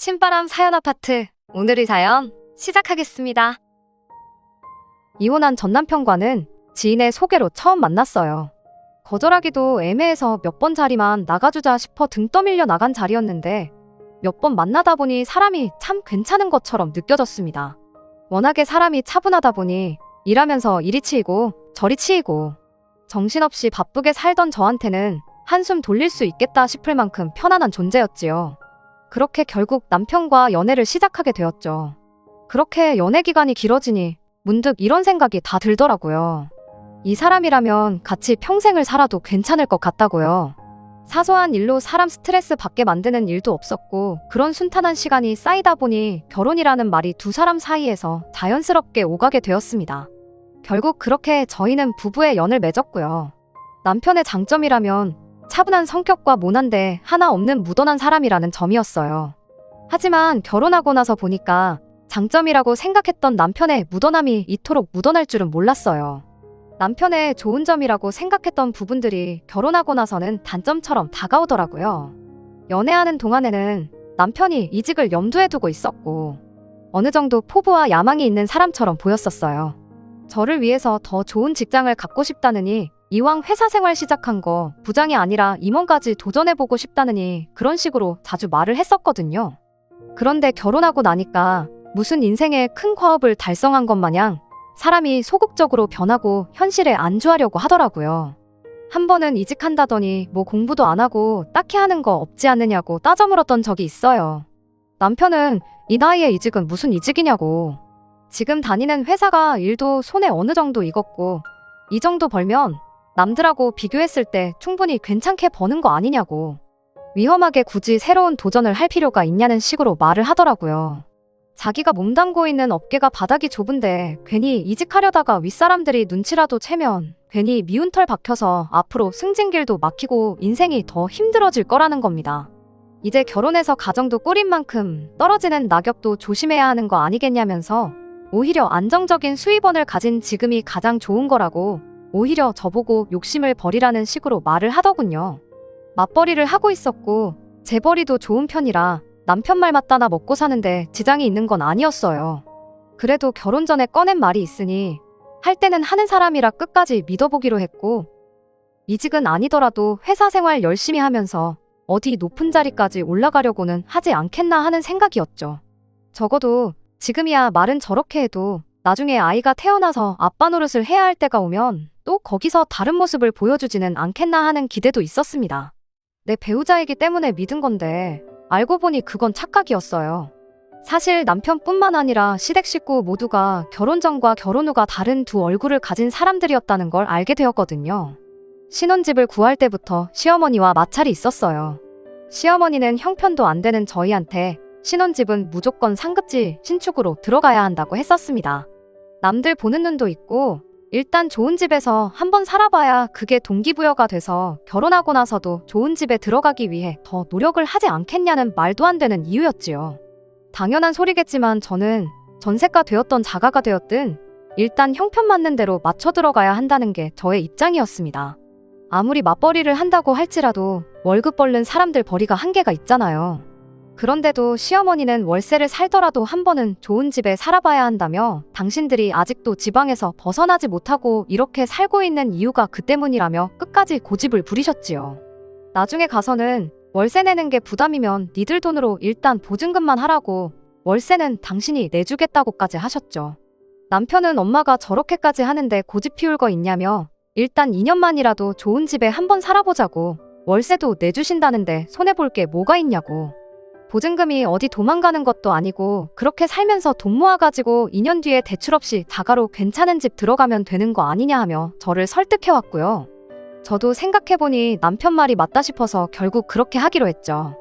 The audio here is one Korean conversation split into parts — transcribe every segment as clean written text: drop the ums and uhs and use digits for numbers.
신바람 사연 아파트, 오늘의 사연 시작하겠습니다. 이혼한 전 남편과는 지인의 소개로 처음 만났어요. 거절하기도 애매해서 몇 번 자리만 나가주자 싶어 등 떠밀려 나간 자리였는데 몇 번 만나다 보니 사람이 참 괜찮은 것처럼 느껴졌습니다. 워낙에 사람이 차분하다 보니 일하면서 이리 치이고 저리 치이고 정신없이 바쁘게 살던 저한테는 한숨 돌릴 수 있겠다 싶을 만큼 편안한 존재였지요. 그렇게 결국 남편과 연애를 시작하게 되었죠. 그렇게 연애 기간이 길어지니 문득 이런 생각이 다 들더라고요. 이 사람이라면 같이 평생을 살아도 괜찮을 것 같다고요. 사소한 일로 사람 스트레스 받게 만드는 일도 없었고 그런 순탄한 시간이 쌓이다 보니 결혼이라는 말이 두 사람 사이에서 자연스럽게 오가게 되었습니다. 결국 그렇게 저희는 부부의 연을 맺었고요. 남편의 장점이라면 차분한 성격과 모난데 하나 없는 무던한 사람이라는 점이었어요. 하지만 결혼하고 나서 보니까 장점이라고 생각했던 남편의 무던함이 이토록 무던할 줄은 몰랐어요. 남편의 좋은 점이라고 생각했던 부분들이 결혼하고 나서는 단점처럼 다가오더라고요. 연애하는 동안에는 남편이 이직을 염두에 두고 있었고 어느 정도 포부와 야망이 있는 사람처럼 보였었어요. 저를 위해서 더 좋은 직장을 갖고 싶다느니 이왕 회사 생활 시작한 거 부장이 아니라 임원까지 도전해보고 싶다느니 그런 식으로 자주 말을 했었거든요. 그런데 결혼하고 나니까 무슨 인생의 큰 과업을 달성한 것 마냥 사람이 소극적으로 변하고 현실에 안주하려고 하더라고요. 한 번은 이직한다더니 뭐 공부도 안 하고 딱히 하는 거 없지 않느냐고 따져 물었던 적이 있어요. 남편은 이 나이에 이직은 무슨 이직이냐고. 지금 다니는 회사가 일도 손에 어느 정도 익었고 이 정도 벌면 남들하고 비교했을 때 충분히 괜찮게 버는 거 아니냐고. 위험하게 굳이 새로운 도전을 할 필요가 있냐는 식으로 말을 하더라고요. 자기가 몸담고 있는 업계가 바닥이 좁은데 괜히 이직하려다가 윗사람들이 눈치라도 채면 괜히 미운 털 박혀서 앞으로 승진길도 막히고 인생이 더 힘들어질 거라는 겁니다. 이제 결혼해서 가정도 꾸린 만큼 떨어지는 낙엽도 조심해야 하는 거 아니겠냐면서 오히려 안정적인 수입원을 가진 지금이 가장 좋은 거라고 오히려 저보고 욕심을 버리라는 식으로 말을 하더군요. 맞벌이를 하고 있었고 재벌이도 좋은 편이라 남편 말 맞다나 먹고 사는데 지장이 있는 건 아니었어요. 그래도 결혼 전에 꺼낸 말이 있으니 할 때는 하는 사람이라 끝까지 믿어보기로 했고 이직은 아니더라도 회사 생활 열심히 하면서 어디 높은 자리까지 올라가려고는 하지 않겠나 하는 생각이었죠. 적어도 지금이야 말은 저렇게 해도 나중에 아이가 태어나서 아빠 노릇을 해야 할 때가 오면 또 거기서 다른 모습을 보여주지는 않겠나 하는 기대도 있었습니다. 내 배우자이기 때문에 믿은 건데 알고 보니 그건 착각이었어요. 사실 남편뿐만 아니라 시댁 식구 모두가 결혼 전과 결혼 후가 다른 두 얼굴을 가진 사람들이었다는 걸 알게 되었거든요. 신혼집을 구할 때부터 시어머니와 마찰이 있었어요. 시어머니는 형편도 안 되는 저희한테 신혼집은 무조건 상급지 신축으로 들어가야 한다고 했었습니다. 남들 보는 눈도 있고 일단 좋은 집에서 한번 살아봐야 그게 동기부여가 돼서 결혼하고 나서도 좋은 집에 들어가기 위해 더 노력을 하지 않겠냐는 말도 안 되는 이유였지요. 당연한 소리겠지만 저는 전세가 되었던 자가가 되었든 일단 형편 맞는 대로 맞춰 들어가야 한다는 게 저의 입장이었습니다. 아무리 맞벌이를 한다고 할지라도 월급 벌는 사람들 벌이가 한계가 있잖아요. 그런데도 시어머니는 월세를 살더라도 한 번은 좋은 집에 살아봐야 한다며 당신들이 아직도 지방에서 벗어나지 못하고 이렇게 살고 있는 이유가 그 때문이라며 끝까지 고집을 부리셨지요. 나중에 가서는 월세 내는 게 부담이면 니들 돈으로 일단 보증금만 하라고 월세는 당신이 내주겠다고까지 하셨죠. 남편은 엄마가 저렇게까지 하는데 고집 피울 거 있냐며 일단 2년만이라도 좋은 집에 한번 살아보자고 월세도 내주신다는데 손해볼 게 뭐가 있냐고. 보증금이 어디 도망가는 것도 아니고 그렇게 살면서 돈 모아가지고 2년 뒤에 대출 없이 자가로 괜찮은 집 들어가면 되는 거 아니냐 하며 저를 설득해왔고요. 저도 생각해보니 남편 말이 맞다 싶어서 결국 그렇게 하기로 했죠.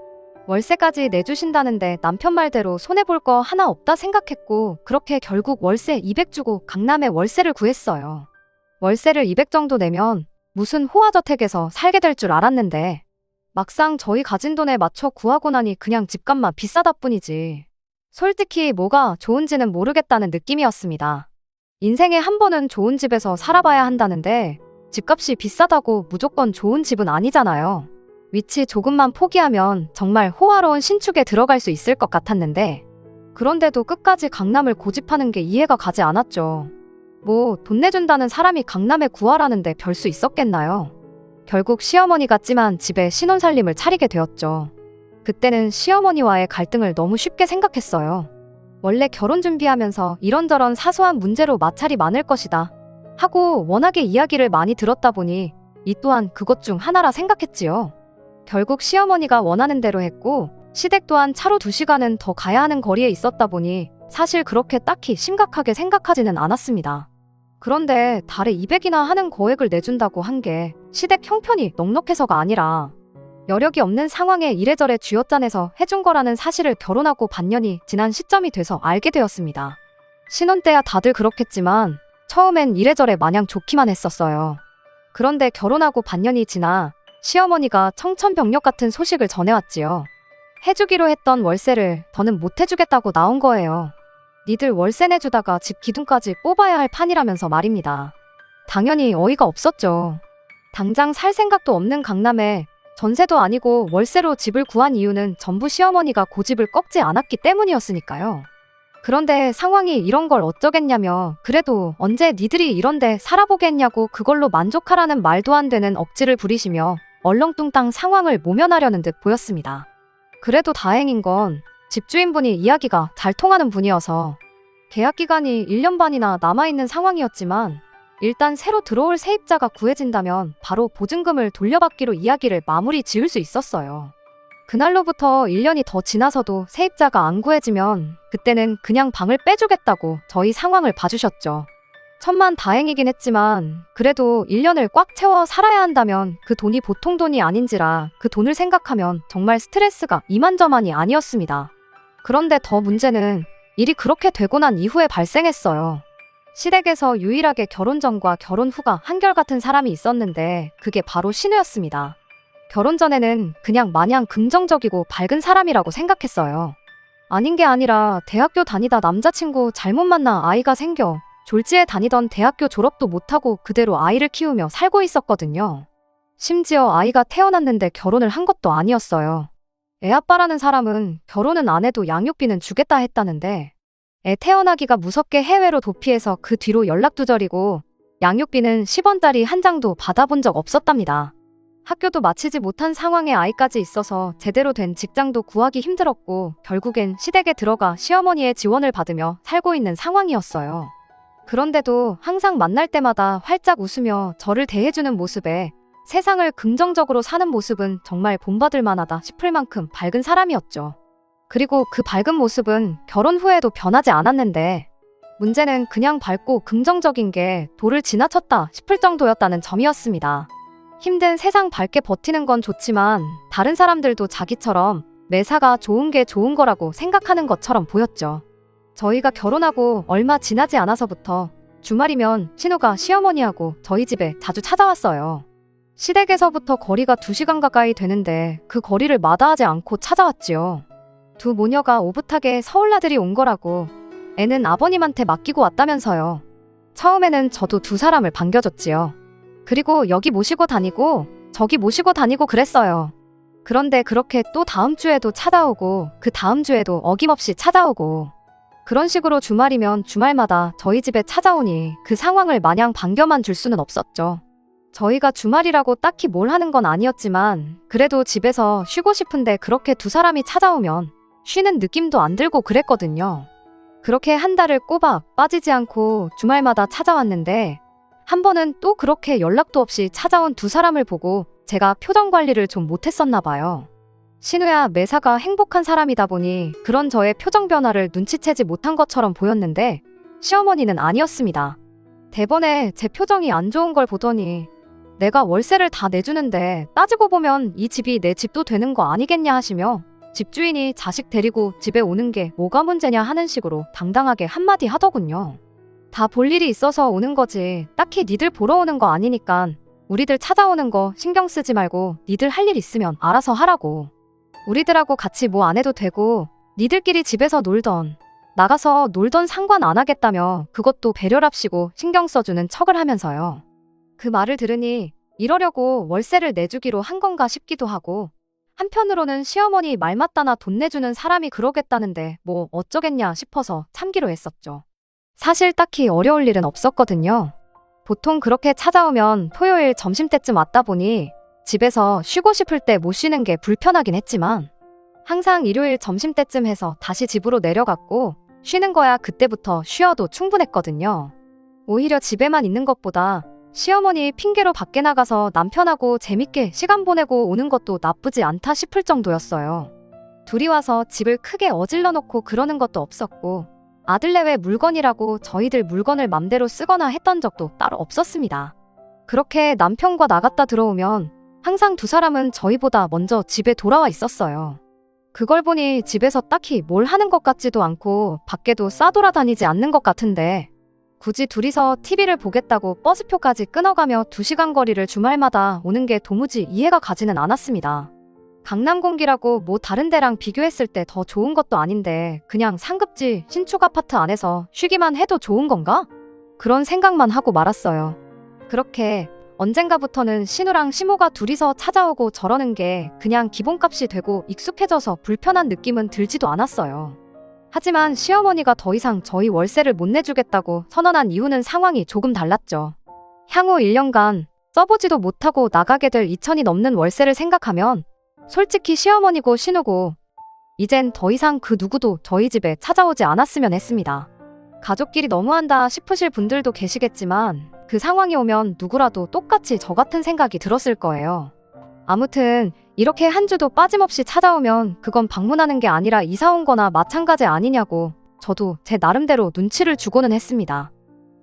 월세까지 내주신다는데 남편 말대로 손해볼 거 하나 없다 생각했고 그렇게 결국 월세 200 주고 강남에 월세를 구했어요. 월세를 200 정도 내면 무슨 호화저택에서 살게 될 줄 알았는데 막상 저희 가진 돈에 맞춰 구하고 나니 그냥 집값만 비싸다 뿐이지. 솔직히 뭐가 좋은지는 모르겠다는 느낌이었습니다. 인생에 한 번은 좋은 집에서 살아봐야 한다는데 집값이 비싸다고 무조건 좋은 집은 아니잖아요. 위치 조금만 포기하면 정말 호화로운 신축에 들어갈 수 있을 것 같았는데 그런데도 끝까지 강남을 고집하는 게 이해가 가지 않았죠. 뭐 돈 내준다는 사람이 강남에 구하라는데 별 수 있었겠나요? 결국 시어머니 같지만 집에 신혼살림을 차리게 되었죠. 그때는 시어머니와의 갈등을 너무 쉽게 생각했어요. 원래 결혼 준비하면서 이런저런 사소한 문제로 마찰이 많을 것이다 하고 워낙에 이야기를 많이 들었다 보니 이 또한 그것 중 하나라 생각했지요. 결국 시어머니가 원하는 대로 했고 시댁 또한 차로 2시간은 더 가야 하는 거리에 있었다 보니 사실 그렇게 딱히 심각하게 생각하지는 않았습니다. 그런데 달에 200이나 하는 거액을 내준다고 한 게 시댁 형편이 넉넉해서가 아니라 여력이 없는 상황에 이래저래 쥐어짜내서 해준 거라는 사실을 결혼하고 반년이 지난 시점이 돼서 알게 되었습니다. 신혼 때야 다들 그렇겠지만 처음엔 이래저래 마냥 좋기만 했었어요. 그런데 결혼하고 반년이 지나 시어머니가 청천벽력 같은 소식을 전해왔지요. 해주기로 했던 월세를 더는 못 해주겠다고 나온 거예요. 니들 월세 내주다가 집 기둥까지 뽑아야 할 판이라면서 말입니다. 당연히 어이가 없었죠. 당장 살 생각도 없는 강남에 전세도 아니고 월세로 집을 구한 이유는 전부 시어머니가 고집을 꺾지 않았기 때문이었으니까요. 그런데 상황이 이런 걸 어쩌겠냐며 그래도 언제 니들이 이런데 살아보겠냐고 그걸로 만족하라는 말도 안 되는 억지를 부리시며 얼렁뚱땅 상황을 모면하려는 듯 보였습니다. 그래도 다행인 건 집주인분이 이야기가 잘 통하는 분이어서 계약 기간이 1년 반이나 남아있는 상황이었지만 일단 새로 들어올 세입자가 구해진다면 바로 보증금을 돌려받기로 이야기를 마무리 지을 수 있었어요. 그날로부터 1년이 더 지나서도 세입자가 안 구해지면 그때는 그냥 방을 빼주겠다고 저희 상황을 봐주셨죠. 천만다행이긴 했지만 그래도 1년을 꽉 채워 살아야 한다면 그 돈이 보통 돈이 아닌지라 그 돈을 생각하면 정말 스트레스가 이만저만이 아니었습니다. 그런데 더 문제는 일이 그렇게 되고 난 이후에 발생했어요. 시댁에서 유일하게 결혼 전과 결혼 후가 한결같은 사람이 있었는데 그게 바로 신우였습니다. 결혼 전에는 그냥 마냥 긍정적이고 밝은 사람이라고 생각했어요. 아닌 게 아니라 대학교 다니다 남자친구 잘못 만나 아이가 생겨 졸지에 다니던 대학교 졸업도 못하고 그대로 아이를 키우며 살고 있었거든요. 심지어 아이가 태어났는데 결혼을 한 것도 아니었어요. 애 아빠라는 사람은 결혼은 안 해도 양육비는 주겠다 했다는데 애 태어나기가 무섭게 해외로 도피해서 그 뒤로 연락두절이고 양육비는 10원짜리 한 장도 받아본 적 없었답니다. 학교도 마치지 못한 상황에 아이까지 있어서 제대로 된 직장도 구하기 힘들었고 결국엔 시댁에 들어가 시어머니의 지원을 받으며 살고 있는 상황이었어요. 그런데도 항상 만날 때마다 활짝 웃으며 저를 대해주는 모습에 세상을 긍정적으로 사는 모습은 정말 본받을 만하다 싶을 만큼 밝은 사람이었죠. 그리고 그 밝은 모습은 결혼 후에도 변하지 않았는데 문제는 그냥 밝고 긍정적인 게 도를 지나쳤다 싶을 정도였다는 점이었습니다. 힘든 세상 밝게 버티는 건 좋지만 다른 사람들도 자기처럼 매사가 좋은 게 좋은 거라고 생각하는 것처럼 보였죠. 저희가 결혼하고 얼마 지나지 않아서부터 주말이면 신우가 시어머니하고 저희 집에 자주 찾아왔어요. 시댁에서부터 거리가 2시간 가까이 되는데 그 거리를 마다하지 않고 찾아왔지요. 두 모녀가 오붓하게 서울나들이 온 거라고 애는 아버님한테 맡기고 왔다면서요. 처음에는 저도 두 사람을 반겨줬지요. 그리고 여기 모시고 다니고 저기 모시고 다니고 그랬어요. 그런데 그렇게 또 다음 주에도 찾아오고 그 다음 주에도 어김없이 찾아오고 그런 식으로 주말이면 주말마다 저희 집에 찾아오니 그 상황을 마냥 반겨만 줄 수는 없었죠. 저희가 주말이라고 딱히 뭘 하는 건 아니었지만 그래도 집에서 쉬고 싶은데 그렇게 두 사람이 찾아오면 쉬는 느낌도 안 들고 그랬거든요. 그렇게 한 달을 꼬박 빠지지 않고 주말마다 찾아왔는데 한 번은 또 그렇게 연락도 없이 찾아온 두 사람을 보고 제가 표정 관리를 좀 못했었나 봐요. 신우야 매사가 행복한 사람이다 보니 그런 저의 표정 변화를 눈치채지 못한 것처럼 보였는데 시어머니는 아니었습니다. 대번에 제 표정이 안 좋은 걸 보더니 내가 월세를 다 내주는데 따지고 보면 이 집이 내 집도 되는 거 아니겠냐 하시며 집주인이 자식 데리고 집에 오는 게 뭐가 문제냐 하는 식으로 당당하게 한마디 하더군요. 다 볼 일이 있어서 오는 거지 딱히 니들 보러 오는 거 아니니까 우리들 찾아오는 거 신경 쓰지 말고 니들 할 일 있으면 알아서 하라고. 우리들하고 같이 뭐 안 해도 되고 니들끼리 집에서 놀던 나가서 놀던 상관 안 하겠다며 그것도 배려랍시고 신경 써주는 척을 하면서요. 그 말을 들으니 이러려고 월세를 내주기로 한 건가 싶기도 하고, 한편으로는 시어머니 말 맞다나 돈 내주는 사람이 그러겠다는데 뭐 어쩌겠냐 싶어서 참기로 했었죠. 사실 딱히 어려울 일은 없었거든요. 보통 그렇게 찾아오면 토요일 점심때쯤 왔다 보니 집에서 쉬고 싶을 때 못 쉬는 게 불편하긴 했지만 항상 일요일 점심때쯤 해서 다시 집으로 내려갔고 쉬는 거야 그때부터 쉬어도 충분했거든요. 오히려 집에만 있는 것보다 시어머니 핑계로 밖에 나가서 남편하고 재밌게 시간 보내고 오는 것도 나쁘지 않다 싶을 정도였어요. 둘이 와서 집을 크게 어질러 놓고 그러는 것도 없었고 아들내외 물건이라고 저희들 물건을 맘대로 쓰거나 했던 적도 따로 없었습니다. 그렇게 남편과 나갔다 들어오면 항상 두 사람은 저희보다 먼저 집에 돌아와 있었어요. 그걸 보니 집에서 딱히 뭘 하는 것 같지도 않고 밖에도 싸돌아다니지 않는 것 같은데 굳이 둘이서 TV를 보겠다고 버스표까지 끊어가며 2시간 거리를 주말마다 오는 게 도무지 이해가 가지는 않았습니다. 강남 공기라고 뭐 다른 데랑 비교했을 때 더 좋은 것도 아닌데 그냥 상급지 신축 아파트 안에서 쉬기만 해도 좋은 건가? 그런 생각만 하고 말았어요. 그렇게 언젠가부터는 신우랑 시모가 둘이서 찾아오고 저러는 게 그냥 기본값이 되고 익숙해져서 불편한 느낌은 들지도 않았어요. 하지만 시어머니가 더 이상 저희 월세를 못 내주겠다고 선언한 이유는 상황이 조금 달랐죠. 향후 1년간 써보지도 못하고 나가게 될 2천이 넘는 월세를 생각하면 솔직히 시어머니고 신우고 이젠 더 이상 그 누구도 저희 집에 찾아오지 않았으면 했습니다. 가족끼리 너무한다 싶으실 분들도 계시겠지만 그 상황이 오면 누구라도 똑같이 저 같은 생각이 들었을 거예요. 아무튼 이렇게 한 주도 빠짐없이 찾아오면 그건 방문하는 게 아니라 이사 온 거나 마찬가지 아니냐고 저도 제 나름대로 눈치를 주고는 했습니다.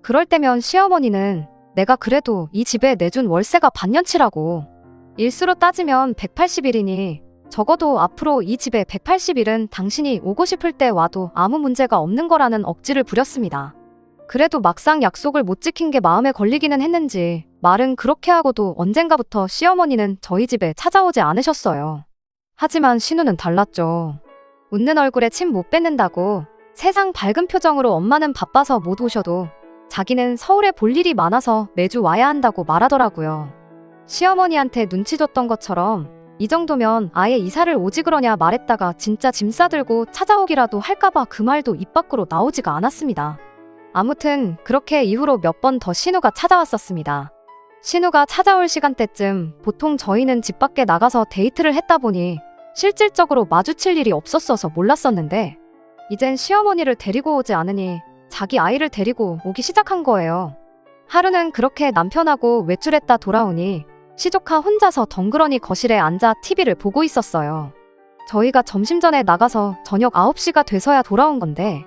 그럴 때면 시어머니는 내가 그래도 이 집에 내준 월세가 반년치라고 일수로 따지면 180일이니 적어도 앞으로 이 집에 180일은 당신이 오고 싶을 때 와도 아무 문제가 없는 거라는 억지를 부렸습니다. 그래도 막상 약속을 못 지킨 게 마음에 걸리기는 했는지 말은 그렇게 하고도 언젠가부터 시어머니는 저희 집에 찾아오지 않으셨어요. 하지만 신우는 달랐죠. 웃는 얼굴에 침 못 뱉는다고 세상 밝은 표정으로 엄마는 바빠서 못 오셔도 자기는 서울에 볼 일이 많아서 매주 와야 한다고 말하더라고요. 시어머니한테 눈치 줬던 것처럼 이 정도면 아예 이사를 오지 그러냐 말했다가 진짜 짐 싸들고 찾아오기라도 할까봐 그 말도 입 밖으로 나오지가 않았습니다. 아무튼 그렇게 이후로 몇 번 더 신우가 찾아왔었습니다. 신우가 찾아올 시간대쯤 보통 저희는 집 밖에 나가서 데이트를 했다 보니 실질적으로 마주칠 일이 없었어서 몰랐었는데 이젠 시어머니를 데리고 오지 않으니 자기 아이를 데리고 오기 시작한 거예요. 하루는 그렇게 남편하고 외출했다 돌아오니 시조카 혼자서 덩그러니 거실에 앉아 TV를 보고 있었어요. 저희가 점심 전에 나가서 저녁 9시가 돼서야 돌아온 건데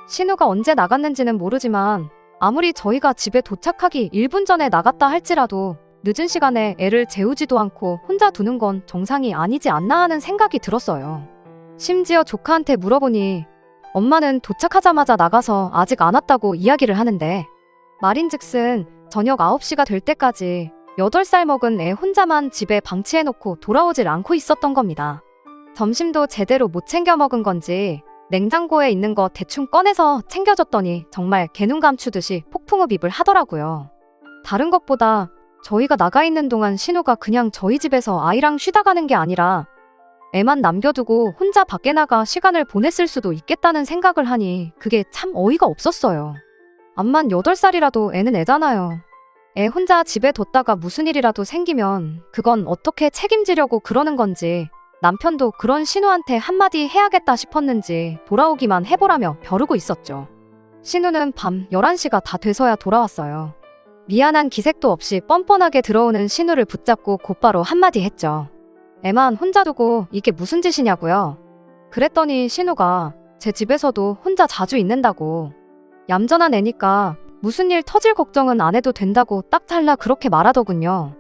신우가 언제 나갔는지는 모르지만 아무리 저희가 집에 도착하기 1분 전에 나갔다 할지라도 늦은 시간에 애를 재우지도 않고 혼자 두는 건 정상이 아니지 않나 하는 생각이 들었어요. 심지어 조카한테 물어보니 엄마는 도착하자마자 나가서 아직 안 왔다고 이야기를 하는데 말인즉슨 저녁 9시가 될 때까지 8살 먹은 애 혼자만 집에 방치해놓고 돌아오질 않고 있었던 겁니다. 점심도 제대로 못 챙겨 먹은 건지 냉장고에 있는 거 대충 꺼내서 챙겨줬더니 정말 개눈 감추듯이 폭풍흡입을 하더라고요. 다른 것보다 저희가 나가 있는 동안 신우가 그냥 저희 집에서 아이랑 쉬다 가는 게 아니라 애만 남겨두고 혼자 밖에 나가 시간을 보냈을 수도 있겠다는 생각을 하니 그게 참 어이가 없었어요. 암만 8살이라도 애는 애잖아요. 애 혼자 집에 뒀다가 무슨 일이라도 생기면 그건 어떻게 책임지려고 그러는 건지 남편도 그런 신우한테 한마디 해야겠다 싶었는지 돌아오기만 해보라며 벼르고 있었죠. 신우는 밤 11시가 다 돼서야 돌아왔어요. 미안한 기색도 없이 뻔뻔하게 들어오는 신우를 붙잡고 곧바로 한마디 했죠. 애만 혼자 두고 이게 무슨 짓이냐고요. 그랬더니 신우가 제 집에서도 혼자 자주 있는다고. 얌전한 애니까 무슨 일 터질 걱정은 안 해도 된다고 딱 잘라 그렇게 말하더군요.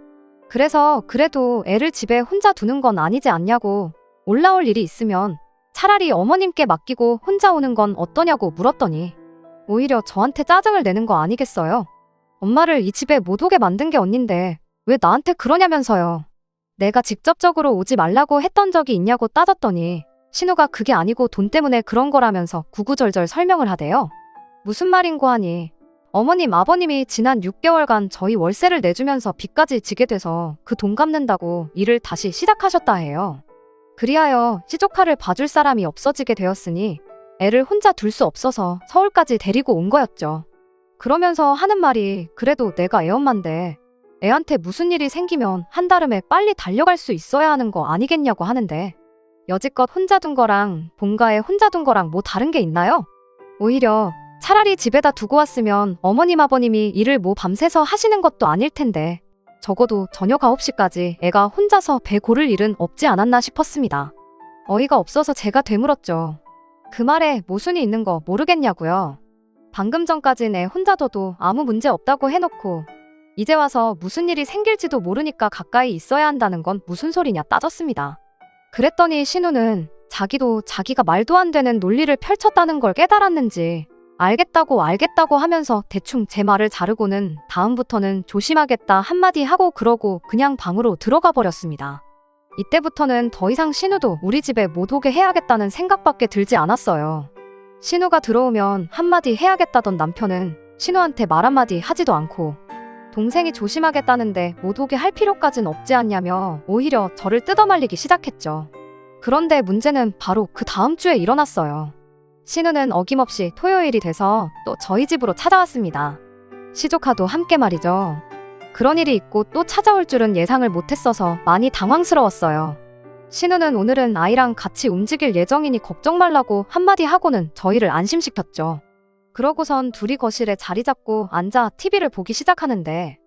그래서 그래도 애를 집에 혼자 두는 건 아니지 않냐고 올라올 일이 있으면 차라리 어머님께 맡기고 혼자 오는 건 어떠냐고 물었더니 오히려 저한테 짜증을 내는 거 아니겠어요? 엄마를 이 집에 못 오게 만든 게 언닌데 왜 나한테 그러냐면서요. 내가 직접적으로 오지 말라고 했던 적이 있냐고 따졌더니 신우가 그게 아니고 돈 때문에 그런 거라면서 구구절절 설명을 하대요. 무슨 말인고 하니 어머님, 아버님이 지난 6개월간 저희 월세를 내주면서 빚까지 지게 돼서 그 돈 갚는다고 일을 다시 시작하셨다 해요. 그리하여 시조카를 봐줄 사람이 없어지게 되었으니 애를 혼자 둘 수 없어서 서울까지 데리고 온 거였죠. 그러면서 하는 말이 그래도 내가 애엄마인데 애한테 무슨 일이 생기면 한달음에 빨리 달려갈 수 있어야 하는 거 아니겠냐고 하는데 여지껏 혼자 둔 거랑 본가에 혼자 둔 거랑 뭐 다른 게 있나요? 오히려 차라리 집에다 두고 왔으면 어머님 아버님이 일을 뭐 밤새서 하시는 것도 아닐 텐데 적어도 저녁 9시까지 애가 혼자서 배 고를 일은 없지 않았나 싶었습니다. 어이가 없어서 제가 되물었죠. 그 말에 모순이 있는 거 모르겠냐고요. 방금 전까진 애 혼자 둬도 아무 문제 없다고 해놓고 이제 와서 무슨 일이 생길지도 모르니까 가까이 있어야 한다는 건 무슨 소리냐 따졌습니다. 그랬더니 신우는 자기도 자기가 말도 안 되는 논리를 펼쳤다는 걸 깨달았는지 알겠다고 하면서 대충 제 말을 자르고는 다음부터는 조심하겠다 한마디 하고 그러고 그냥 방으로 들어가 버렸습니다. 이때부터는 더 이상 신우도 우리 집에 못 오게 해야겠다는 생각밖에 들지 않았어요. 신우가 들어오면 한마디 해야겠다던 남편은 신우한테 말 한마디 하지도 않고 동생이 조심하겠다는데 못 오게 할 필요까진 없지 않냐며 오히려 저를 뜯어말리기 시작했죠. 그런데 문제는 바로 그 다음 주에 일어났어요. 신우는 어김없이 토요일이 돼서 또 저희 집으로 찾아왔습니다. 시조카도 함께 말이죠. 그런 일이 있고 또 찾아올 줄은 예상을 못했어서 많이 당황스러웠어요. 신우는 오늘은 아이랑 같이 움직일 예정이니 걱정 말라고 한마디 하고는 저희를 안심시켰죠. 그러고선 둘이 거실에 자리 잡고 앉아 TV를 보기 시작하는데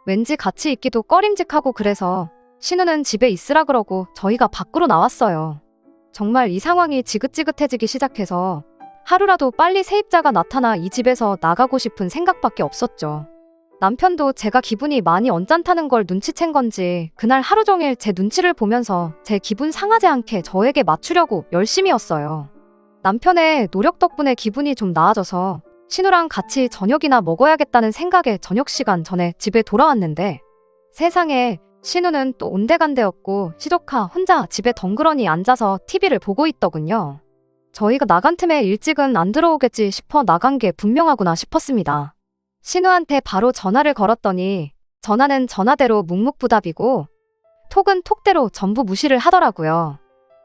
왠지 같이 있기도 꺼림직하고 그래서 신우는 집에 있으라 그러고 저희가 밖으로 나왔어요. 정말 이 상황이 지긋지긋해지기 시작해서 하루라도 빨리 세입자가 나타나 이 집에서 나가고 싶은 생각밖에 없었죠. 남편도 제가 기분이 많이 언짢다는 걸 눈치챈 건지 그날 하루 종일 제 눈치를 보면서 제 기분 상하지 않게 저에게 맞추려고 열심히였어요. 남편의 노력 덕분에 기분이 좀 나아져서 신우랑 같이 저녁이나 먹어야겠다는 생각에 저녁 시간 전에 집에 돌아왔는데 세상에 신우는 또 온데간데였고 시조카 혼자 집에 덩그러니 앉아서 TV를 보고 있더군요. 저희가 나간 틈에 일찍은 안 들어오겠지 싶어 나간 게 분명하구나 싶었습니다. 신우한테 바로 전화를 걸었더니 전화는 전화대로 묵묵부답이고 톡은 톡대로 전부 무시를 하더라고요.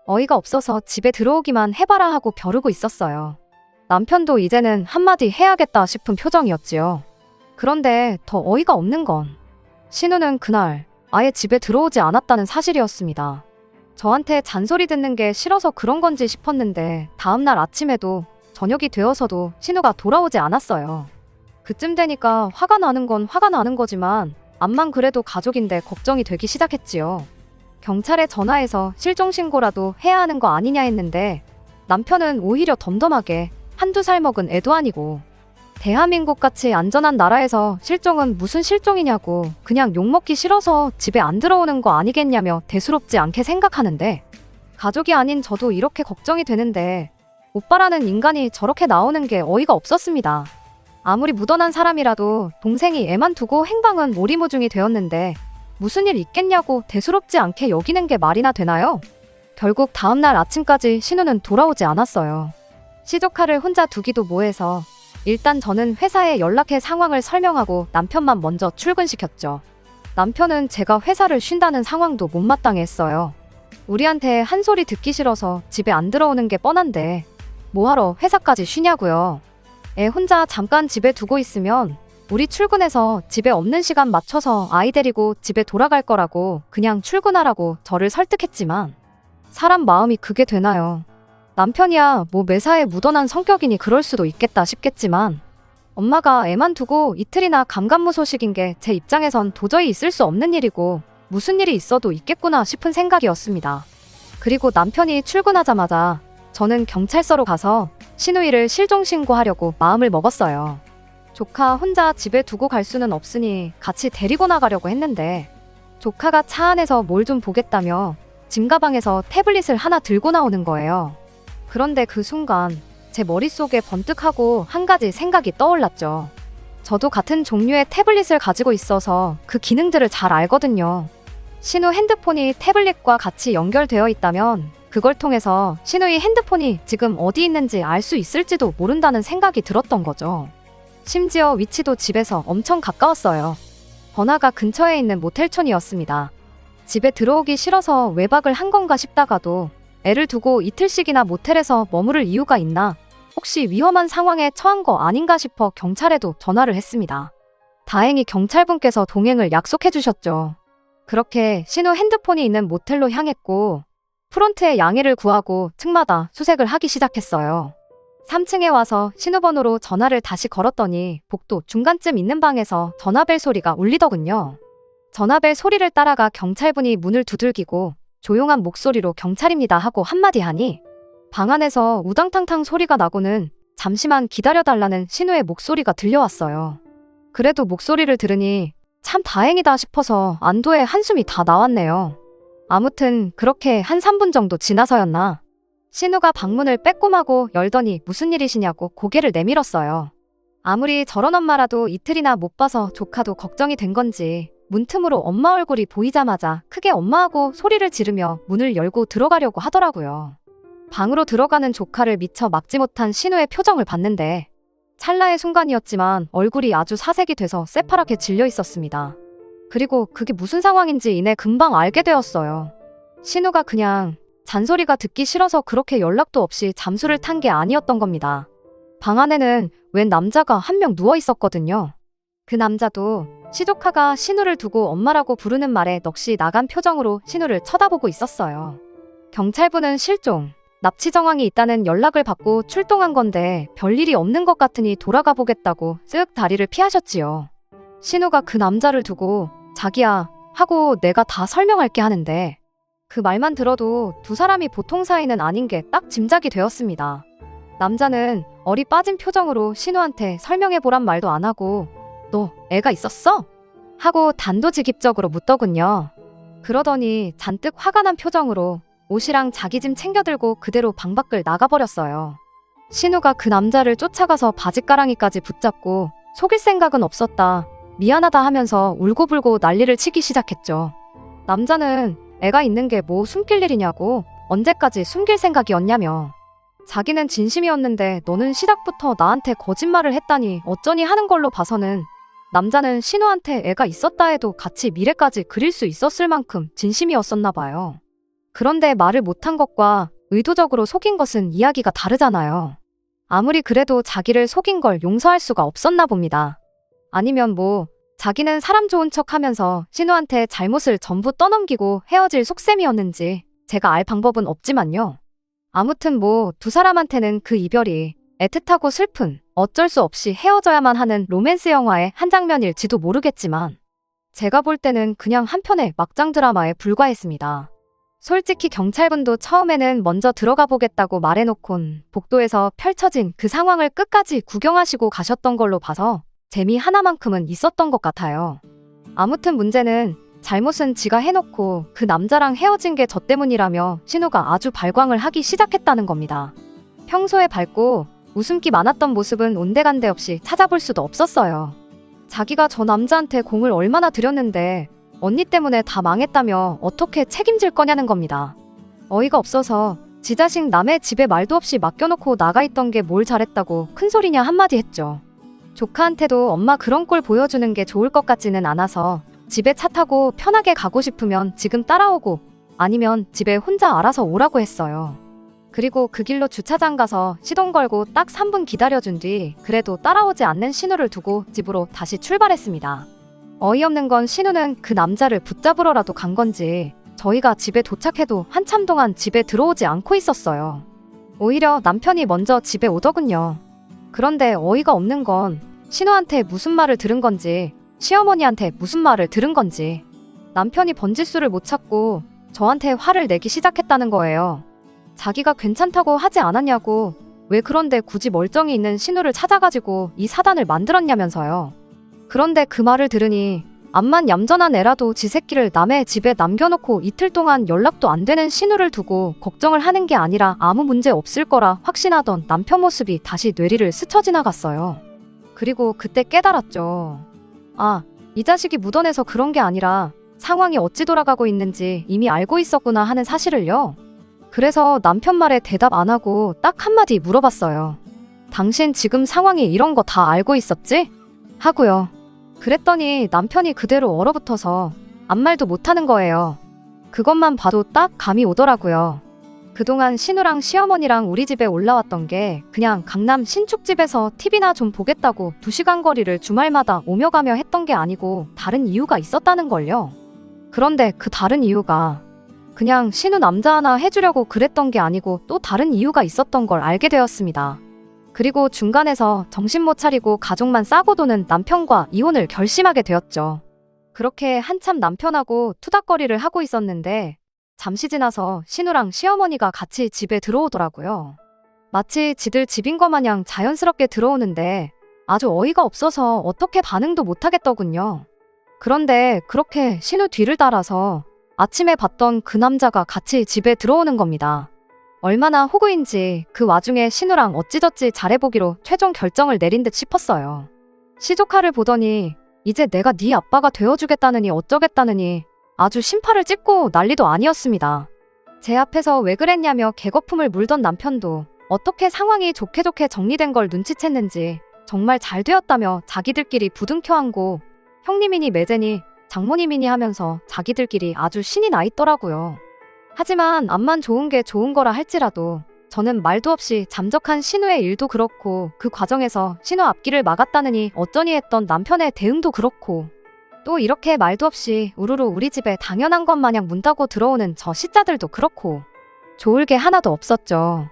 어이가 없어서 집에 들어오기만 해봐라 하고 벼르고 있었어요. 남편도 이제는 한마디 해야겠다 싶은 표정이었지요. 그런데 더 어이가 없는 건 신우는 그날 아예 집에 들어오지 않았다는 사실이었습니다. 저한테 잔소리 듣는 게 싫어서 그런 건지 싶었는데 다음날 아침에도 저녁이 되어서도 신우가 돌아오지 않았어요. 그쯤 되니까 화가 나는 건 화가 나는 거지만 암만 그래도 가족인데 걱정이 되기 시작했지요. 경찰에 전화해서 실종신고라도 해야 하는 거 아니냐 했는데 남편은 오히려 덤덤하게 한두 살 먹은 애도 아니고 대한민국같이 안전한 나라에서 실종은 무슨 실종이냐고 그냥 욕먹기 싫어서 집에 안 들어오는 거 아니겠냐며 대수롭지 않게 생각하는데 가족이 아닌 저도 이렇게 걱정이 되는데 오빠라는 인간이 저렇게 나오는 게 어이가 없었습니다. 아무리 묻어난 사람이라도 동생이 애만 두고 행방은 오리무중이 되었는데 무슨 일 있겠냐고 대수롭지 않게 여기는 게 말이나 되나요? 결국 다음날 아침까지 신우는 돌아오지 않았어요. 시조카를 혼자 두기도 뭐해서 일단 저는 회사에 연락해 상황을 설명하고 남편만 먼저 출근시켰죠. 남편은 제가 회사를 쉰다는 상황도 못마땅해 했어요. 우리한테 한 소리 듣기 싫어서 집에 안 들어오는 게 뻔한데 뭐하러 회사까지 쉬냐고요. 애 혼자 잠깐 집에 두고 있으면 우리 출근해서 집에 없는 시간 맞춰서 아이 데리고 집에 돌아갈 거라고 그냥 출근하라고 저를 설득했지만 사람 마음이 그게 되나요? 남편이야 뭐 매사에 묻어난 성격이니 그럴 수도 있겠다 싶겠지만 엄마가 애만 두고 이틀이나 감감무소식인 게 제 입장에선 도저히 있을 수 없는 일이고 무슨 일이 있어도 있겠구나 싶은 생각이었습니다. 그리고 남편이 출근하자마자 저는 경찰서로 가서 신우이를 실종신고하려고 마음을 먹었어요. 조카 혼자 집에 두고 갈 수는 없으니 같이 데리고 나가려고 했는데 조카가 차 안에서 뭘 좀 보겠다며 짐가방에서 태블릿을 하나 들고 나오는 거예요. 그런데 그 순간 제 머릿속에 번뜩하고 한 가지 생각이 떠올랐죠. 저도 같은 종류의 태블릿을 가지고 있어서 그 기능들을 잘 알거든요. 신우 핸드폰이 태블릿과 같이 연결되어 있다면 그걸 통해서 신우의 핸드폰이 지금 어디 있는지 알 수 있을지도 모른다는 생각이 들었던 거죠. 심지어 위치도 집에서 엄청 가까웠어요. 번화가 근처에 있는 모텔촌이었습니다. 집에 들어오기 싫어서 외박을 한 건가 싶다가도 애를 두고 이틀씩이나 모텔에서 머무를 이유가 있나, 혹시 위험한 상황에 처한 거 아닌가 싶어 경찰에도 전화를 했습니다. 다행히 경찰분께서 동행을 약속해 주셨죠. 그렇게 신우 핸드폰이 있는 모텔로 향했고 프론트에 양해를 구하고 층마다 수색을 하기 시작했어요. 3층에 와서 신우 번호로 전화를 다시 걸었더니 복도 중간쯤 있는 방에서 전화벨 소리가 울리더군요. 전화벨 소리를 따라가 경찰분이 문을 두들기고 조용한 목소리로 경찰입니다 하고 한마디 하니 방 안에서 우당탕탕 소리가 나고는 잠시만 기다려달라는 신우의 목소리가 들려왔어요. 그래도 목소리를 들으니 참 다행이다 싶어서 안도의 한숨이 다 나왔네요. 아무튼 그렇게 한 3분 정도 지나서였나 신우가 방문을 빼꼼하고 열더니 무슨 일이시냐고 고개를 내밀었어요. 아무리 저런 엄마라도 이틀이나 못 봐서 조카도 걱정이 된 건지 문틈으로 엄마 얼굴이 보이자마자 크게 엄마하고 소리를 지르며 문을 열고 들어가려고 하더라고요. 방으로 들어가는 조카를 미처 막지 못한 신우의 표정을 봤는데 찰나의 순간이었지만 얼굴이 아주 사색이 돼서 새파랗게 질려 있었습니다. 그리고 그게 무슨 상황인지 이내 금방 알게 되었어요. 신우가 그냥 잔소리가 듣기 싫어서 그렇게 연락도 없이 잠수를 탄 게 아니었던 겁니다. 방 안에는 웬 남자가 한 명 누워 있었거든요. 그 남자도 시조카가 신우를 두고 엄마라고 부르는 말에 넋이 나간 표정으로 신우를 쳐다보고 있었어요. 경찰분은 실종, 납치 정황이 있다는 연락을 받고 출동한 건데 별일이 없는 것 같으니 돌아가 보겠다고 쓱 다리를 피하셨지요. 신우가 그 남자를 두고 자기야 하고 내가 다 설명할게 하는데 그 말만 들어도 두 사람이 보통 사이는 아닌 게 딱 짐작이 되었습니다. 남자는 얼이 빠진 표정으로 신우한테 설명해보란 말도 안 하고 너 애가 있었어? 하고 단도직입적으로 묻더군요. 그러더니 잔뜩 화가 난 표정으로 옷이랑 자기 짐 챙겨들고 그대로 방 밖을 나가버렸어요. 신우가 그 남자를 쫓아가서 바짓가랑이까지 붙잡고 속일 생각은 없었다, 미안하다 하면서 울고불고 난리를 치기 시작했죠. 남자는 애가 있는 게 뭐 숨길 일이냐고, 언제까지 숨길 생각이었냐며. 자기는 진심이었는데 너는 시작부터 나한테 거짓말을 했다니 어쩌니 하는 걸로 봐서는 남자는 신우한테 애가 있었다 해도 같이 미래까지 그릴 수 있었을 만큼 진심이었었나 봐요. 그런데 말을 못한 것과 의도적으로 속인 것은 이야기가 다르잖아요. 아무리 그래도 자기를 속인 걸 용서할 수가 없었나 봅니다. 아니면 뭐 자기는 사람 좋은 척 하면서 신우한테 잘못을 전부 떠넘기고 헤어질 속셈이었는지 제가 알 방법은 없지만요. 아무튼 뭐 두 사람한테는 그 이별이 애틋하고 슬픈, 어쩔 수 없이 헤어져야만 하는 로맨스 영화의 한 장면일지도 모르겠지만 제가 볼 때는 그냥 한 편의 막장 드라마에 불과했습니다. 솔직히 경찰분도 처음에는 먼저 들어가 보겠다고 말해놓곤 복도에서 펼쳐진 그 상황을 끝까지 구경하시고 가셨던 걸로 봐서 재미 하나만큼은 있었던 것 같아요. 아무튼 문제는 잘못은 지가 해놓고 그 남자랑 헤어진 게 저 때문이라며 신우가 아주 발광을 하기 시작했다는 겁니다. 평소에 밝고 웃음기 많았던 모습은 온데간데 없이 찾아볼 수도 없었어요. 자기가 저 남자한테 공을 얼마나 들였는데 언니 때문에 다 망했다며 어떻게 책임질 거냐는 겁니다. 어이가 없어서 지 자식 남의 집에 말도 없이 맡겨놓고 나가있던 게 뭘 잘했다고 큰소리냐 한마디 했죠. 조카한테도 엄마 그런 꼴 보여주는 게 좋을 것 같지는 않아서 집에 차 타고 편하게 가고 싶으면 지금 따라오고 아니면 집에 혼자 알아서 오라고 했어요. 그리고 그 길로 주차장 가서 시동 걸고 딱 3분 기다려준 뒤 그래도 따라오지 않는 신우를 두고 집으로 다시 출발했습니다. 어이없는 건 신우는 그 남자를 붙잡으러라도 간 건지 저희가 집에 도착해도 한참 동안 집에 들어오지 않고 있었어요. 오히려 남편이 먼저 집에 오더군요. 그런데 어이가 없는 건 신우한테 무슨 말을 들은 건지 시어머니한테 무슨 말을 들은 건지 남편이 번짓수를 못 찾고 저한테 화를 내기 시작했다는 거예요. 자기가 괜찮다고 하지 않았냐고, 왜 그런데 굳이 멀쩡히 있는 신우를 찾아가지고 이 사단을 만들었냐면서요. 그런데 그 말을 들으니 암만 얌전한 애라도 지 새끼를 남의 집에 남겨놓고 이틀 동안 연락도 안 되는 신우를 두고 걱정을 하는 게 아니라 아무 문제 없을 거라 확신하던 남편 모습이 다시 뇌리를 스쳐 지나갔어요. 그리고 그때 깨달았죠. 아, 이 자식이 묻어내서 그런 게 아니라 상황이 어찌 돌아가고 있는지 이미 알고 있었구나 하는 사실을요. 그래서 남편 말에 대답 안 하고 딱 한마디 물어봤어요. 당신 지금 상황이 이런 거 다 알고 있었지? 하고요. 그랬더니 남편이 그대로 얼어붙어서 아무 말도 못하는 거예요. 그것만 봐도 딱 감이 오더라고요. 그동안 신우랑 시어머니랑 우리 집에 올라왔던 게 그냥 강남 신축집에서 TV나 좀 보겠다고 2시간 거리를 주말마다 오며 가며 했던 게 아니고 다른 이유가 있었다는 걸요. 그런데 그 다른 이유가 그냥 신우 남자 하나 해주려고 그랬던 게 아니고 또 다른 이유가 있었던 걸 알게 되었습니다. 그리고 중간에서 정신 못 차리고 가족만 싸고 도는 남편과 이혼을 결심하게 되었죠. 그렇게 한참 남편하고 투닥거리를 하고 있었는데 잠시 지나서 신우랑 시어머니가 같이 집에 들어오더라고요. 마치 지들 집인 것 마냥 자연스럽게 들어오는데 아주 어이가 없어서 어떻게 반응도 못하겠더군요. 그런데 그렇게 신우 뒤를 따라서 아침에 봤던 그 남자가 같이 집에 들어오는 겁니다. 얼마나 호구인지 그 와중에 신우랑 어찌저찌 잘해보기로 최종 결정을 내린 듯 싶었어요. 시조카를 보더니 이제 내가 네 아빠가 되어주겠다느니 어쩌겠다느니 아주 심파를 찍고 난리도 아니었습니다. 제 앞에서 왜 그랬냐며 개거품을 물던 남편도 어떻게 상황이 좋게 정리된 걸 눈치챘는지 정말 잘 되었다며 자기들끼리 부둥켜 안고 형님이니 매제니 장모님이니 하면서 자기들끼리 아주 신이 나 있더라고요. 하지만 암만 좋은 게 좋은 거라 할지라도 저는 말도 없이 잠적한 신우의 일도 그렇고 그 과정에서 신우 앞길을 막았다느니 어쩌니 했던 남편의 대응도 그렇고 또 이렇게 말도 없이 우르르 우리 집에 당연한 것 마냥 문 닫고 들어오는 저 시자들도 그렇고 좋을 게 하나도 없었죠.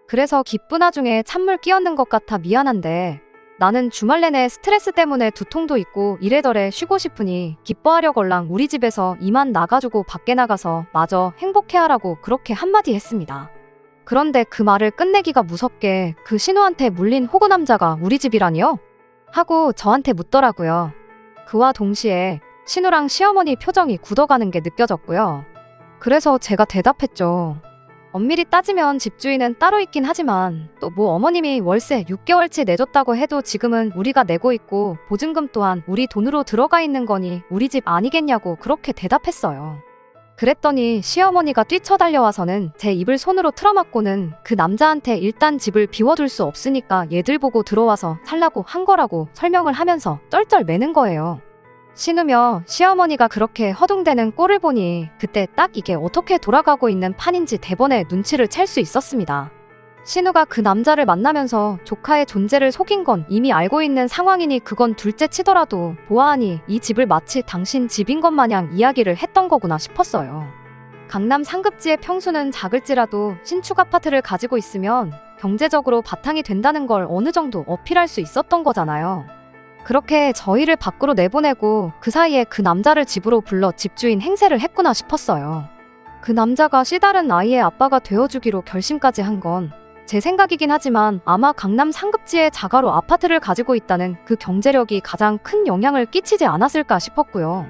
그래서 기쁜 와중에 찬물 끼얹는 것 같아 미안한데 나는 주말 내내 스트레스 때문에 두통도 있고 이래저래 쉬고 싶으니 기뻐하려걸랑 우리 집에서 이만 나가주고 밖에 나가서 마저 행복해하라고 그렇게 한마디 했습니다. 그런데 그 말을 끝내기가 무섭게 그 신우한테 물린 호구 남자가 우리 집이라니요? 하고 저한테 묻더라고요. 그와 동시에 신우랑 시어머니 표정이 굳어가는 게 느껴졌고요. 그래서 제가 대답했죠. 엄밀히 따지면 집주인은 따로 있긴 하지만 또 뭐 어머님이 월세 6개월치 내줬다고 해도 지금은 우리가 내고 있고 보증금 또한 우리 돈으로 들어가 있는 거니 우리 집 아니겠냐고 그렇게 대답했어요. 그랬더니 시어머니가 뛰쳐달려와서는 제 입을 손으로 틀어막고는 그 남자한테 일단 집을 비워둘 수 없으니까 얘들 보고 들어와서 살라고 한 거라고 설명을 하면서 쩔쩔 매는 거예요. 신우며 시어머니가 그렇게 허둥대는 꼴을 보니 그때 딱 이게 어떻게 돌아가고 있는 판인지 대번에 눈치를 챌 수 있었습니다. 신우가 그 남자를 만나면서 조카의 존재를 속인 건 이미 알고 있는 상황이니 그건 둘째 치더라도 보아하니 이 집을 마치 당신 집인 것 마냥 이야기를 했던 거구나 싶었어요. 강남 상급지의 평수는 작을지라도 신축 아파트를 가지고 있으면 경제적으로 바탕이 된다는 걸 어느 정도 어필할 수 있었던 거잖아요. 그렇게 저희를 밖으로 내보내고 그 사이에 그 남자를 집으로 불러 집주인 행세를 했구나 싶었어요. 그 남자가 씨다른 아이의 아빠가 되어주기로 결심까지 한 건 제 생각이긴 하지만 아마 강남 상급지의 자가로 아파트를 가지고 있다는 그 경제력이 가장 큰 영향을 끼치지 않았을까 싶었고요.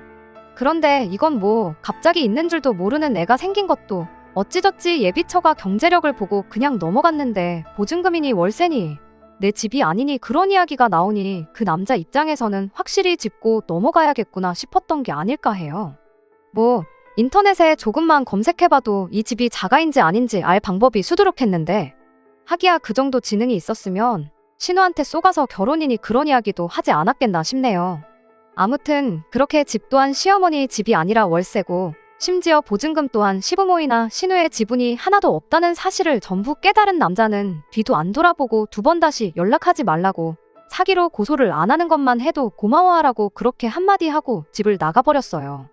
그런데 이건 뭐 갑자기 있는 줄도 모르는 애가 생긴 것도 어찌저찌 예비처가 경제력을 보고 그냥 넘어갔는데 보증금이니 월세니 내 집이 아니니 그런 이야기가 나오니 그 남자 입장에서는 확실히 짚고 넘어가야겠구나 싶었던 게 아닐까 해요. 뭐 인터넷에 조금만 검색해봐도 이 집이 자가인지 아닌지 알 방법이 수두룩했는데 하기야 그 정도 지능이 있었으면 신우한테 쏘가서 결혼이니 그런 이야기도 하지 않았겠나 싶네요. 아무튼 그렇게 집 또한 시어머니 집이 아니라 월세고 심지어 보증금 또한 시부모이나 신우의 지분이 하나도 없다는 사실을 전부 깨달은 남자는 뒤도 안 돌아보고 2번 다시 연락하지 말라고 사기로 고소를 안 하는 것만 해도 고마워하라고 그렇게 한마디 하고 집을 나가버렸어요.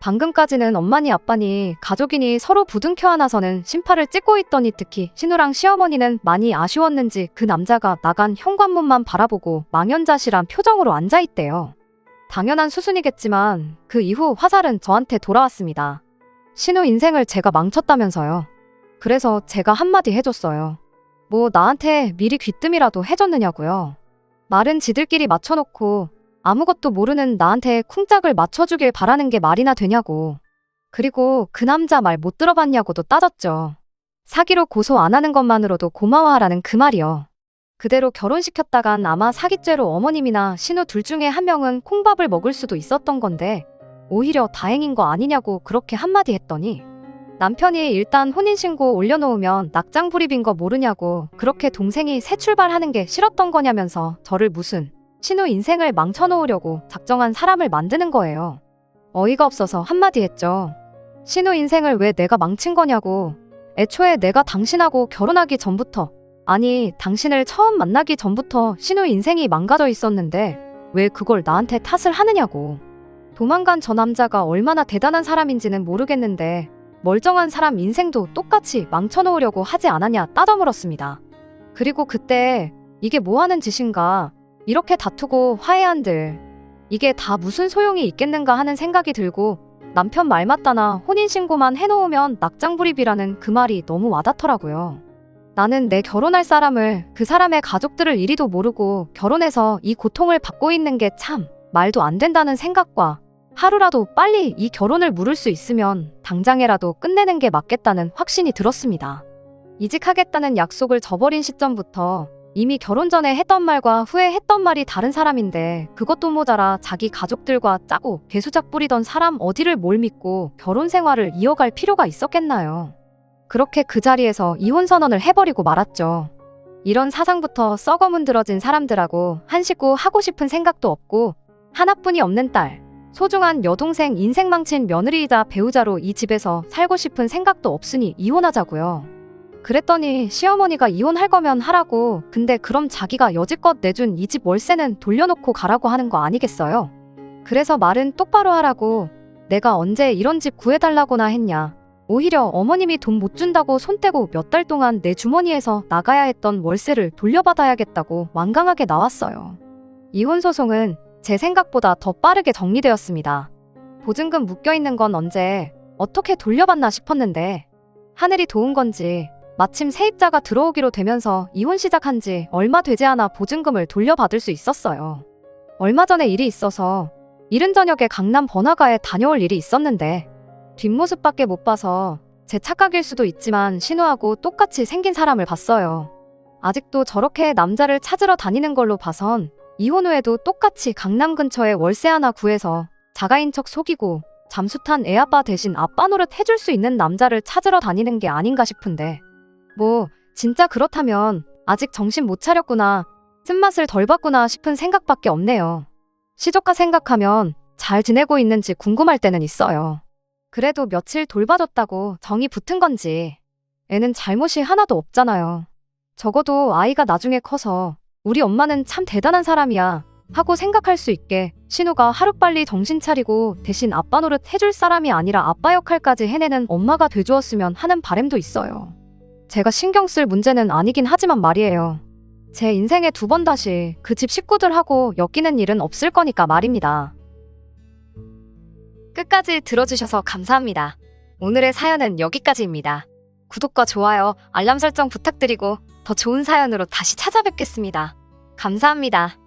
방금까지는 엄마니 아빠니 가족이니 서로 부둥켜 안아서는 심파를 찍고 있더니 특히 신우랑 시어머니는 많이 아쉬웠는지 그 남자가 나간 현관문만 바라보고 망연자실한 표정으로 앉아있대요. 당연한 수순이겠지만 그 이후 화살은 저한테 돌아왔습니다. 신우 인생을 제가 망쳤다면서요. 그래서 제가 한마디 해줬어요. 뭐 나한테 미리 귀뜸이라도 해줬느냐고요. 말은 지들끼리 맞춰놓고 아무것도 모르는 나한테 쿵짝을 맞춰주길 바라는 게 말이나 되냐고. 그리고 그 남자 말 못 들어봤냐고도 따졌죠. 사기로 고소 안 하는 것만으로도 고마워하라는 그 말이요. 그대로 결혼시켰다간 아마 사기죄로 어머님이나 신우 둘 중에 한 명은 콩밥을 먹을 수도 있었던 건데 오히려 다행인 거 아니냐고 그렇게 한마디 했더니 남편이 일단 혼인신고 올려놓으면 낙장불입인 거 모르냐고 그렇게 동생이 새 출발하는 게 싫었던 거냐면서 저를 무슨 신우 인생을 망쳐놓으려고 작정한 사람을 만드는 거예요. 어이가 없어서 한마디 했죠. 신우 인생을 왜 내가 망친 거냐고. 애초에 내가 당신하고 결혼하기 전부터, 아니 당신을 처음 만나기 전부터 신우 인생이 망가져 있었는데 왜 그걸 나한테 탓을 하느냐고. 도망간 저 남자가 얼마나 대단한 사람인지는 모르겠는데 멀쩡한 사람 인생도 똑같이 망쳐놓으려고 하지 않았냐 따져물었습니다. 그리고 그때 이게 뭐하는 짓인가, 이렇게 다투고 화해한들 이게 다 무슨 소용이 있겠는가 하는 생각이 들고, 남편 말 맞다나 혼인신고만 해놓으면 낙장불입이라는 그 말이 너무 와닿더라고요. 나는 내 결혼할 사람을, 그 사람의 가족들을 이리도 모르고 결혼해서 이 고통을 받고 있는 게 참 말도 안 된다는 생각과 하루라도 빨리 이 결혼을 무를 수 있으면 당장에라도 끝내는 게 맞겠다는 확신이 들었습니다. 이직하겠다는 약속을 저버린 시점부터 이미 결혼 전에 했던 말과 후에 했던 말이 다른 사람인데 그것도 모자라 자기 가족들과 짜고 개수작 부리던 사람 어디를 뭘 믿고 결혼 생활을 이어갈 필요가 있었겠나요. 그렇게 그 자리에서 이혼 선언을 해버리고 말았죠. 이런 사상부터 썩어 문드러진 사람들하고 한 식구 하고 싶은 생각도 없고, 하나뿐이 없는 딸, 소중한 여동생 인생 망친 며느리이자 배우자로 이 집에서 살고 싶은 생각도 없으니 이혼하자고요. 그랬더니 시어머니가 이혼할 거면 하라고, 근데 그럼 자기가 여지껏 내준 이 집 월세는 돌려놓고 가라고 하는 거 아니겠어요? 그래서 말은 똑바로 하라고. 내가 언제 이런 집 구해달라고나 했냐. 오히려 어머님이 돈 못 준다고 손 떼고 몇 달 동안 내 주머니에서 나가야 했던 월세를 돌려받아야겠다고 완강하게 나왔어요. 이혼 소송은 제 생각보다 더 빠르게 정리되었습니다. 보증금 묶여있는 건 언제 어떻게 돌려받나 싶었는데 하늘이 도운 건지 마침 세입자가 들어오기로 되면서 이혼 시작한 지 얼마 되지 않아 보증금을 돌려받을 수 있었어요. 얼마 전에 일이 있어서 이른 저녁에 강남 번화가에 다녀올 일이 있었는데 뒷모습밖에 못 봐서 제 착각일 수도 있지만 신우하고 똑같이 생긴 사람을 봤어요. 아직도 저렇게 남자를 찾으러 다니는 걸로 봐선 이혼 후에도 똑같이 강남 근처에 월세 하나 구해서 자가인 척 속이고 잠수탄 애아빠 대신 아빠 노릇 해줄 수 있는 남자를 찾으러 다니는 게 아닌가 싶은데, 뭐 진짜 그렇다면 아직 정신 못 차렸구나, 쓴맛을 덜 봤구나 싶은 생각밖에 없네요. 시조카 생각하면 잘 지내고 있는지 궁금할 때는 있어요. 그래도 며칠 돌봐줬다고 정이 붙은 건지 애는 잘못이 하나도 없잖아요. 적어도 아이가 나중에 커서 우리 엄마는 참 대단한 사람이야 하고 생각할 수 있게 신우가 하루빨리 정신 차리고 대신 아빠 노릇 해줄 사람이 아니라 아빠 역할까지 해내는 엄마가 돼주었으면 하는 바람도 있어요. 제가 신경 쓸 문제는 아니긴 하지만 말이에요. 제 인생에 2번 다시 그 집 식구들하고 엮이는 일은 없을 거니까 말입니다. 끝까지 들어주셔서 감사합니다. 오늘의 사연은 여기까지입니다. 구독과 좋아요, 알람 설정 부탁드리고 더 좋은 사연으로 다시 찾아뵙겠습니다. 감사합니다.